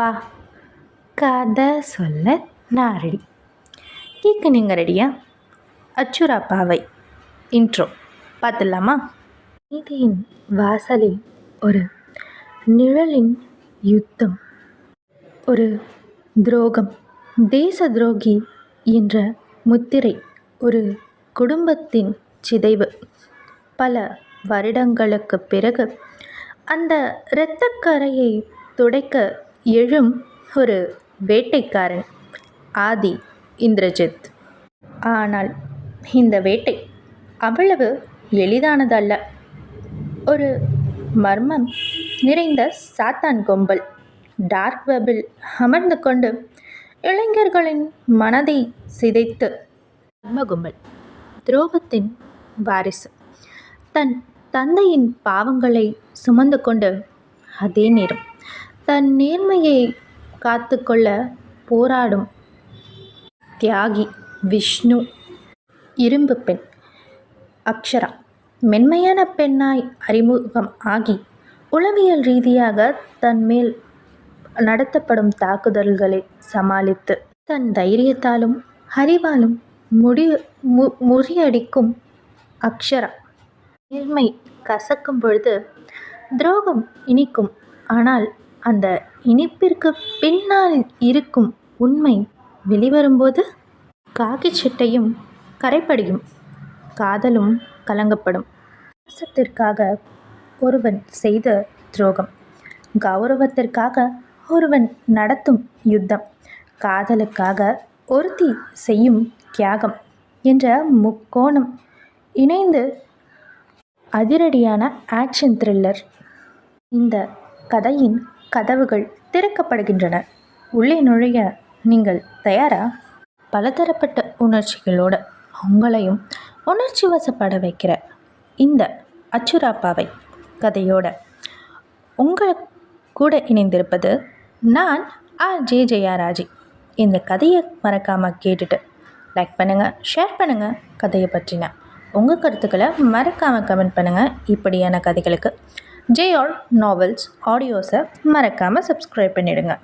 பா கதை சொல்ல நான் ரெடி. கேட்க நீங்கள் ரெடியா? அச்சுராப்பாவை இன்ட்ரோ பார்த்துடலாமா? நீதியின் வாசலில் ஒரு நிழலின் யுத்தம், ஒரு துரோகம், தேச துரோகி என்ற முத்திரை, ஒரு குடும்பத்தின் சிதைவு. பல வருடங்களுக்கு பிறகு அந்த இரத்தக்கரையை துடைக்க எழும் ஒரு வேட்டைக்காரன், ஆதி இந்திரஜித். ஆனால் இந்த வேட்டை அவ்வளவு எளிதானதல்ல. ஒரு மர்மம் நிறைந்த சாத்தான் கும்பல் டார்க் வெப்பில் அமர்ந்து கொண்டு இளைஞர்களின் மனதை சிதைத்து மர்ம கும்பல், துரோகத்தின் வாரிசு, தன் தந்தையின் பாவங்களை சுமந்து கொண்டு அதே நேரம் தன் நேர்மையை காத்து கொள்ள போராடும் தியாகி விஷ்ணு. இரும்பு பெண் அக்ஷரா மென்மையான பெண்ணாய் அறிமுகம் ஆகி உளவியல் ரீதியாக தன் மேல் நடத்தப்படும் தாக்குதல்களை சமாளித்து தன் தைரியத்தாலும் அறிவாலும் முறியடிக்கும் அக்ஷரா. நேர்மை கசக்கும் பொழுது துரோகம் இனிக்கும். ஆனால் அந்த இனிப்பிற்கு பின்னால் இருக்கும் உண்மை வெளிவரும்போது காக்கி சட்டையும் கரைப்படியும், காதலும் கலங்கப்படும். பாசத்திற்காக ஒருவன் செய்த துரோகம், கௌரவத்திற்காக ஒருவன் நடத்தும் யுத்தம், காதலுக்காக ஒருத்தி செய்யும் தியாகம் என்ற முக்கோணம் இணைந்து அதிரடியான ஆக்ஷன் த்ரில்லர். இந்த கதையின் கதவுகள் திறக்கப்படுகின்றன. உள்ளே நுழைய நீங்கள் தயாரா? பலதரப்பட்ட உணர்ச்சிகளோடு உங்களையும் உணர்ச்சி வசப்பட வைக்கிற இந்த அச்சுராப்பாவை கதையோட உங்கள் கூட இணைந்திருப்பது நான் RJ ஜெயாராஜி. இந்த கதையை மறக்காமல் கேட்டுட்டு லைக் பண்ணுங்கள், ஷேர் பண்ணுங்கள். கதையை பற்றின உங்கள் கருத்துக்களை மறக்காமல் கமெண்ட் பண்ணுங்கள். இப்படியான கதைகளுக்கு JR நாவல்ஸ் ஆடியோஸை மறக்காமல் சப்ஸ்கிரைப் பண்ணிவிடுங்க.